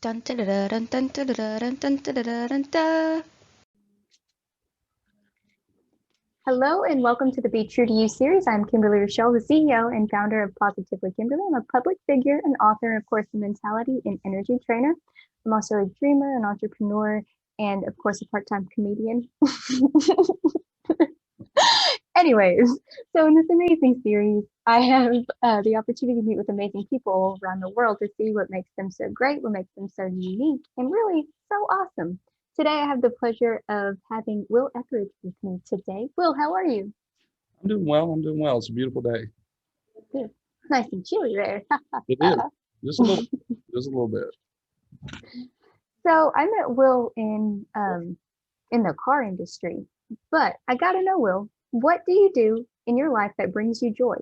Dun, dun, dun, dun, dun, dun, dun, dun, dun, dun, dun, dun. Hello and welcome to the Be True to You series. I'm Kimberly Rochelle, the CEO and founder of Positively Kimberly. I'm a public figure, an author, of course, a mentality and energy trainer. I'm also a dreamer, an entrepreneur, and of course, a part-time comedian. Anyways, so in this amazing series, I have the opportunity to meet with amazing people around the world to see what makes them so great, what makes them so unique, and really so awesome. Today, I have the pleasure of having Will Etheridge with me today. Will, how are you? I'm doing well. I'm doing well. It's a beautiful day. Good. Nice and chilly there. It is. Just a little, just a little bit. So I met Will in the car industry, but I gotta know, Will, what do you do in your life that brings you joy?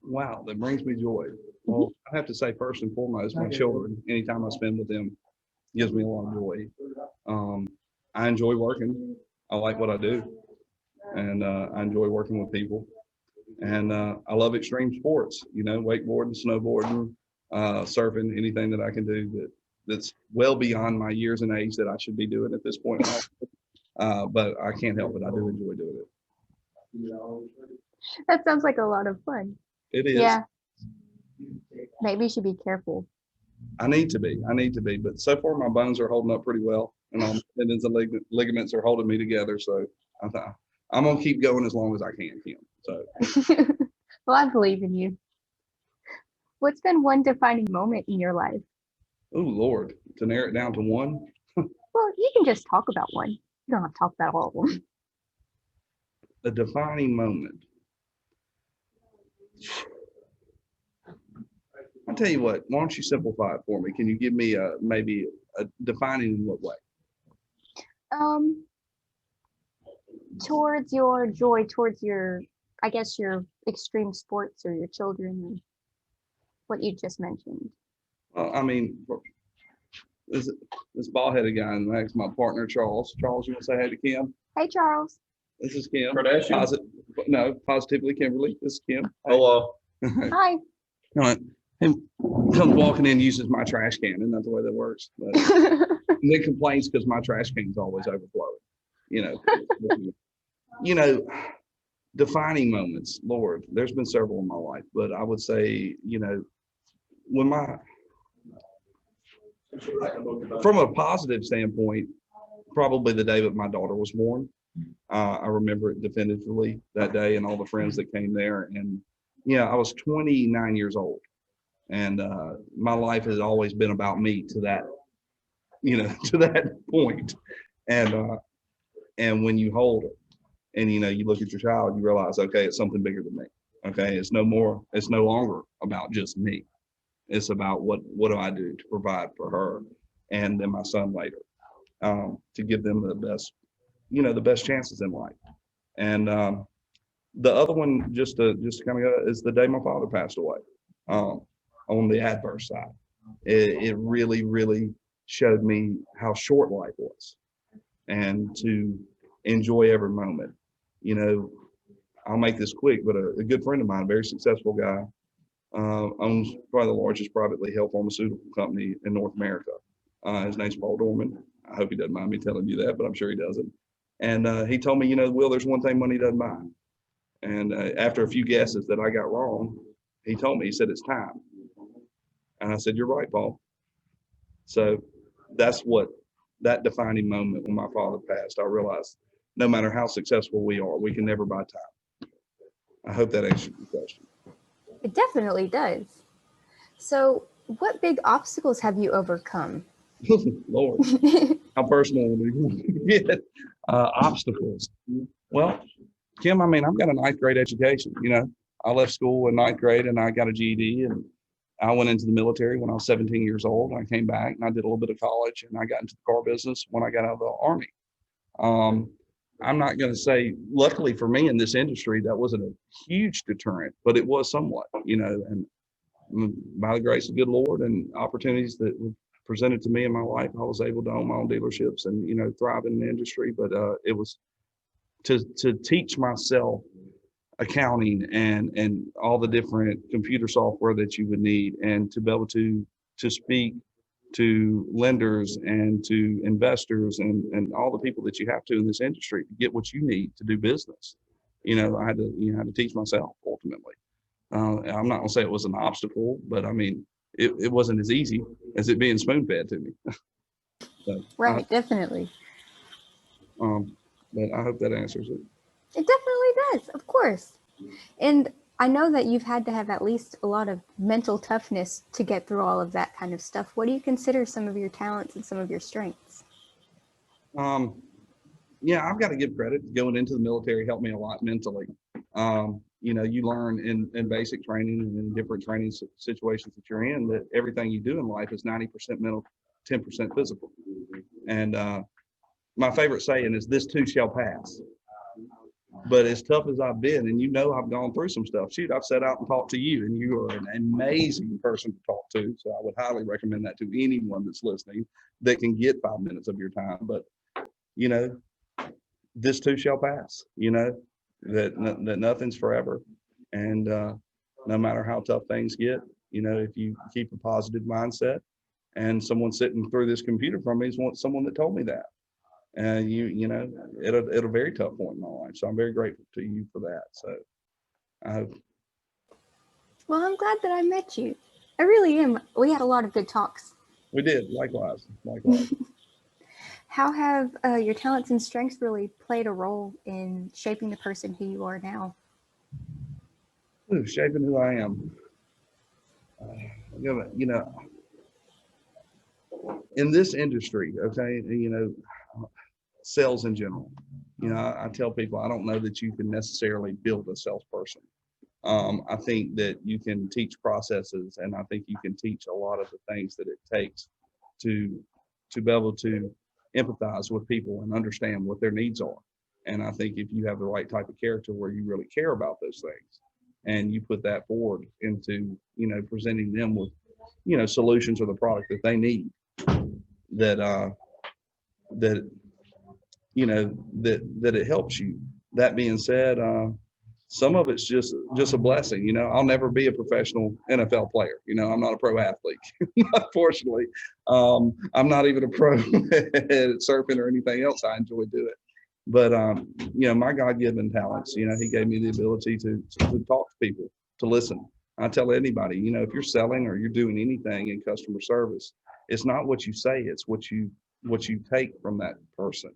Wow, that brings me joy. Mhm. Well, I have to say first and foremost, my children. Anytime I spend with them, gives me a lot of joy. Um, I enjoy working. I like what I do, and I enjoy working with people. And I love extreme sports. You know, wakeboarding, snowboarding, surfing, anything that I can do that's well beyond my years and age that I should be doing at this point. But I can't help it. I do enjoy doing it. That sounds like a lot of fun. It is. Yeah, maybe you should be careful. I need to be. I need to be. But so far, my bones are holding up pretty well, and all my tendons and ligaments are holding me together. So I thought I'm gonna keep going as long as I can, Kim. So, Well, I believe in you. What's been one defining moment in your life? oh Lord, to narrow it down to one, Well, you can just talk about one. You don't have to talk about all of them. a defining moment. I'll tell you what. Why don't you simplify it for me? Can you give me maybe a defining in what way? Um, Towards your joy, towards your, I guess, your extreme sports or your children and what you just mentioned. Well, I mean, this this bald-headed guy, and that's my partner Charles. Charles, you want to say hey to Kim? Hey, Charles. This is Kim. Kardashian. No, positively Kimberly. This is Kim. Hello. Hi. All right. He comes walking in, uses my trash can, and that's the way that works. But and then complains because my trash can's always overflowing. You know, you know, defining moments. Lord, there's been several in my life, but I would say, you know, when my from a positive standpoint, probably the day that my daughter was born. I remember it definitively that day and all the friends that came there. And yeah, I was 29 years old, and my life has always been about me to that, you know, to that point. And when you hold it, and you know, you look at your child, you realize, okay, it's something bigger than me. Okay, it's no more. It's no longer about just me. It's about what do I do to provide for her and then my son later, to give them the best, you know, the best chances in life. And the other one, just kind of is the day my father passed away. Um, on the adverse side, it really really showed me how short life was, and to enjoy every moment. You know, I'll make this quick, but a good friend of mine, a very successful guy, owns probably the largest privately held pharmaceutical company in North America. His name's Paul Dorman. I hope he doesn't mind me telling you that, but I'm sure he doesn't. And he told me, you know, Will, there's one thing money doesn't buy. And after a few guesses that I got wrong, he told me, he said, it's time. And I said, you're right, Paul. So that's what that defining moment when my father passed, I realized no matter how successful we are, we can never buy time. I hope that answers your question. It definitely does. So, what big obstacles have you overcome? Lord, how personal we get. Obstacles. Well, Kim, I mean, I've got a ninth grade education. You know, I left school in ninth grade and I got a GED, and I went into the military when I was 17 years old. I came back and I did a little bit of college, and I got into the car business when I got out of the Army. Um, I'm not going to say, luckily for me in this industry, that wasn't a huge deterrent, but it was somewhat, you know, and by the grace of good Lord and opportunities that were presented to me in my life, I was able to own my own dealerships and, you know, thrive in the industry. But it was to teach myself accounting and all the different computer software that you would need, and to be able to speak to lenders and to investors and all the people that you have to in this industry to get what you need to do business. I had to teach myself ultimately. I'm not gonna say it was an obstacle, but I mean, it wasn't as easy as it being spoon fed to me. So, Right, definitely. But I hope that answers it. It definitely does, of course. And I know that you've had to have at least a lot of mental toughness to get through all of that kind of stuff. What do you consider some of your talents and some of your strengths? Yeah, I've got to give credit. Going into the military helped me a lot mentally. You learn in basic training and in different training situations that you're in that everything you do in life is 90% mental, 10% physical. And my favorite saying is, "This too shall pass." But as tough as I've been, and I've gone through some stuff. Shoot, I've sat out and talked to you, and you are an amazing person to talk to. So I would highly recommend that to anyone that's listening that can get 5 minutes of your time. But this too shall pass. That nothing's forever, and no matter how tough things get, if you keep a positive mindset, and someone sitting through this computer from me is someone that told me that. And at a very tough point in my life. So I'm very grateful to you for that. So I hope. Well, I'm glad that I met you. I really am. We had a lot of good talks. We did. Likewise. How have your talents and strengths really played a role in shaping the person who you are now? Shaping who I am. In this industry, okay, sales in general. I tell people I don't know that you can necessarily build a salesperson. I think that you can teach processes, and I think you can teach a lot of the things that it takes to be able to empathize with people and understand what their needs are. And I think if you have the right type of character where you really care about those things, and you put that forward into presenting them with solutions or the product that they need, that it helps you. That being said, some of it's just a blessing. I'll never be a professional NFL player. I'm not a pro athlete, unfortunately. I'm not even a pro at surfing or anything else. I enjoy doing it. But, my God-given talents, he gave me the ability to talk to people, to listen. I tell anybody, if you're selling or you're doing anything in customer service, it's not what you say, it's what you take from that person.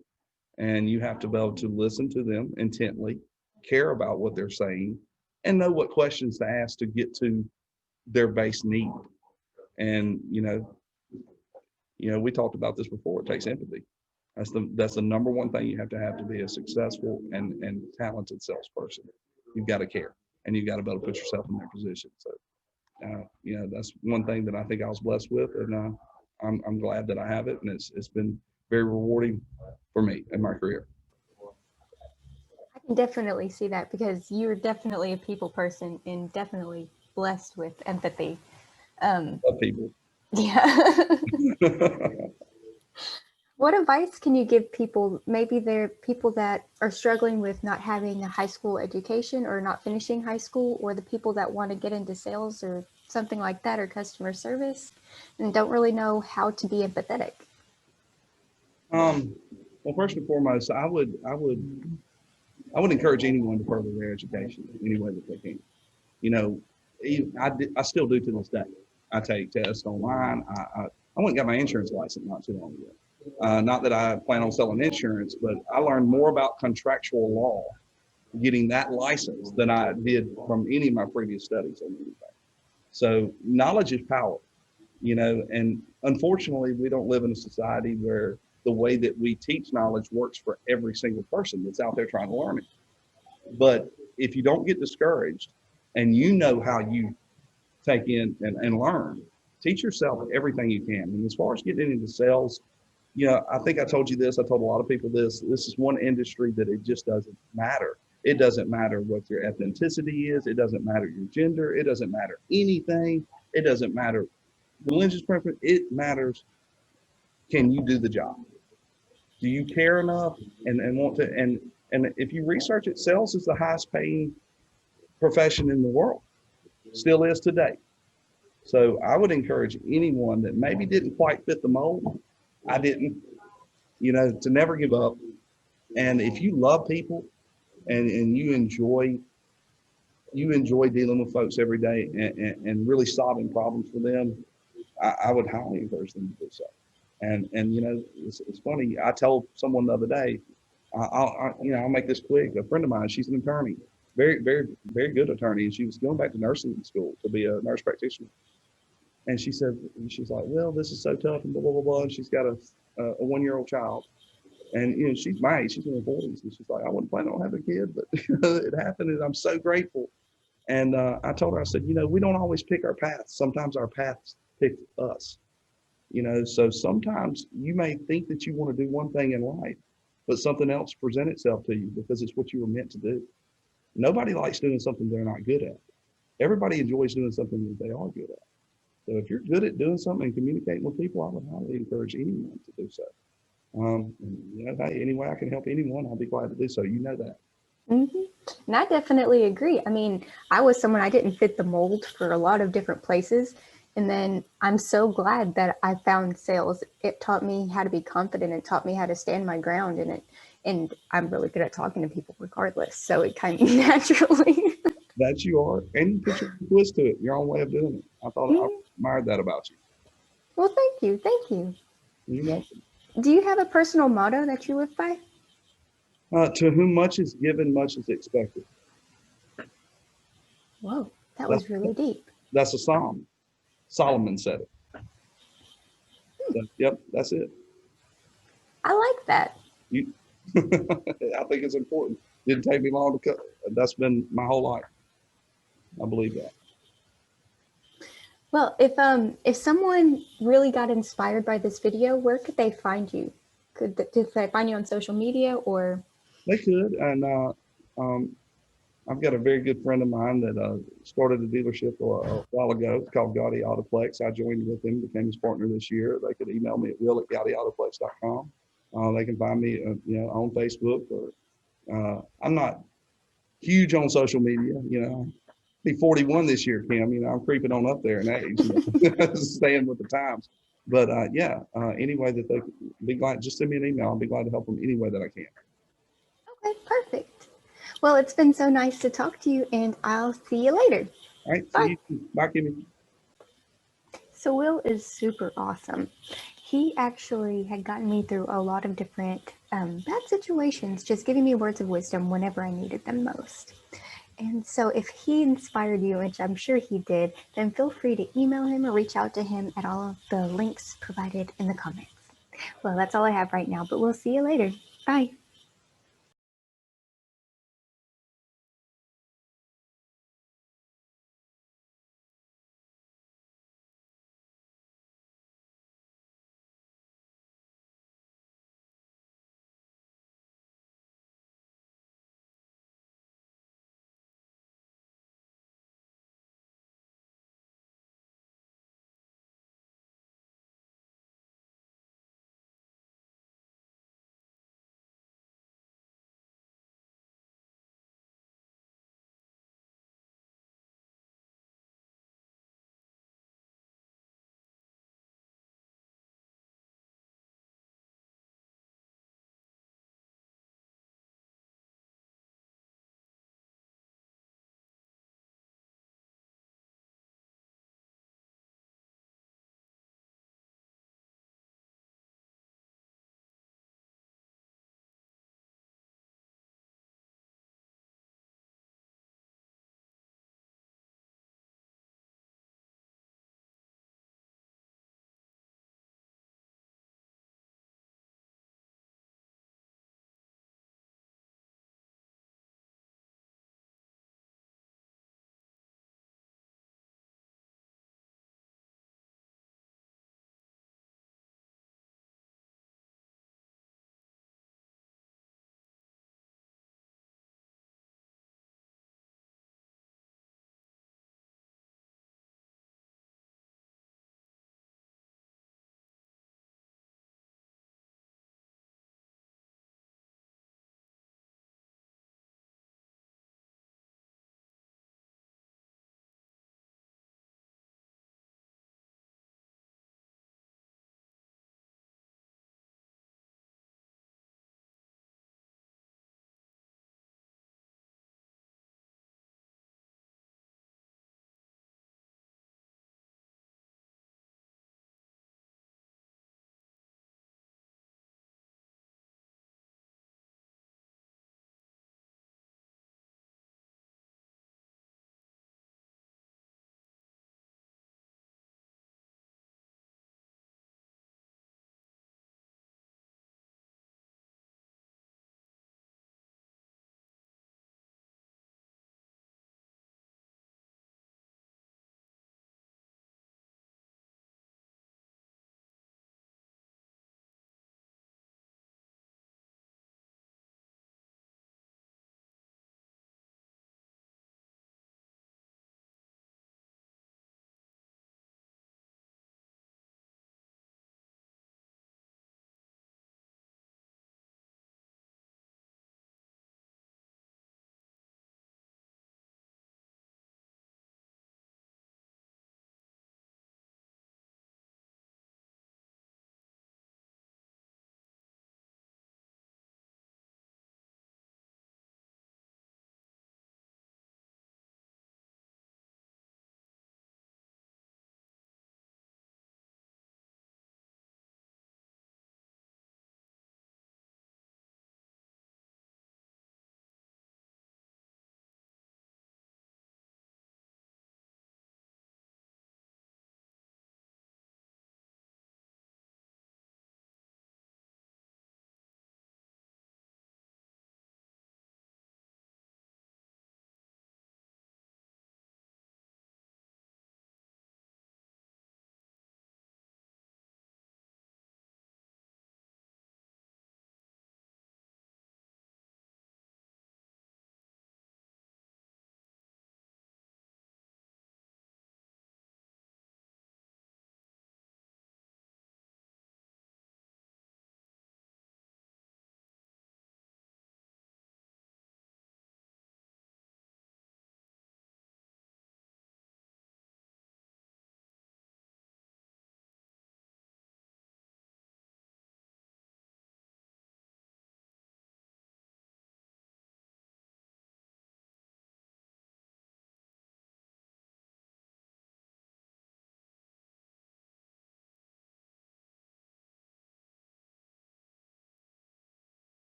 And you have to be able to listen to them intently, care about what they're saying, and know what questions to ask to get to their base need. And, we talked about this before. It takes empathy. That's the number one thing you have to be a successful and talented salesperson. You've got to care, and you've got to be able to put yourself in their position. So, that's one thing that I think I was blessed with, and I'm glad that I have it, and it's been very rewarding for me in my career. I can definitely see that, because you're definitely a people person and definitely blessed with empathy. Love people. Yeah. What advice can you give people? Maybe they're people that are struggling with not having a high school education or not finishing high school, or the people that want to get into sales or something like that, or customer service, and don't really know how to be empathetic. Well, first and foremost, I would encourage anyone to further their education any way that they can. I still do to this day. I take tests online. I went and got my insurance license not too long ago. Not that I plan on selling insurance, but I learned more about contractual law getting that license than I did from any of my previous studies on anything. So knowledge is power, and unfortunately, we don't live in a society where the way that we teach knowledge works for every single person that's out there trying to learn it. But if you don't get discouraged and how you take in and learn, teach yourself everything you can. And as far as getting into sales, I think I told you this, I told a lot of people this is one industry that it just doesn't matter. It doesn't matter what your ethnicity is. It doesn't matter your gender. It doesn't matter anything. It doesn't matter religious preference. It matters, can you do the job? Do you care enough and want to, and if you research it, sales is the highest paying profession in the world. Still is today. So I would encourage anyone that maybe didn't quite fit the mold. I didn't, to never give up. And if you love people and you enjoy dealing with folks every day and really solving problems for them, I would highly encourage them to do so. And it's funny. I told someone the other day, I'll make this quick. A friend of mine, she's an attorney, very, very, very good attorney, and she was going back to nursing school to be a nurse practitioner. And she's like, well, this is so tough and blah, blah, blah, blah. And she's got a 1-year-old child. And, she's my age, she's in her 40s. And she's like, I wasn't planning on having a kid, but it happened. And I'm so grateful. And I told her, I said, we don't always pick our paths. Sometimes our paths pick us, so sometimes you may think that you want to do one thing in life, but something else present itself to you because it's what you were meant to do. Nobody likes doing something they're not good at. Everybody enjoys doing something that they are good at. So if you're good at doing something and communicating with people, I would highly encourage anyone to do so. Hey, any way I can help anyone, I'll be glad to do so. You know that. Mm-hmm. And I definitely agree. I mean, I was someone, I didn't fit the mold for a lot of different places. And then I'm so glad that I found sales. It taught me how to be confident. It taught me how to stand my ground in it. And I'm really good at talking to people regardless. So it kind of naturally. That you are. And you put your twist to it, your own way of doing it. I admired that about you. Well, thank you. Thank you. You're welcome. Do you have a personal motto that you live by? To whom much is given, much is expected. Whoa, that was really deep. That's a psalm. Solomon said it. So, yep, that's it. I like that. I think it's important. Didn't take me long to cut. That's been my whole life. I believe that. Well, if someone really got inspired by this video, where could they find you? Did they find you on social media or? They could, and I've got a very good friend of mine that started a dealership a while ago. It's called Gotti Autoplex. I joined with him, became his partner this year. They could email me at will@gottiautoplex.com. They can find me, on Facebook. Or I'm not huge on social media. I'll be 41 this year, Kim. I'm creeping on up there in age, staying with the times. But any way that they could be glad, just send me an email. I'll be glad to help them any way that I can. Okay, perfect. Well, it's been so nice to talk to you, and I'll see you later. All right. Bye. See you. Bye, Kimmy. So Will is super awesome. He actually had gotten me through a lot of different bad situations, just giving me words of wisdom whenever I needed them most. And so if he inspired you, which I'm sure he did, then feel free to email him or reach out to him at all of the links provided in the comments. Well, that's all I have right now, but we'll see you later. Bye.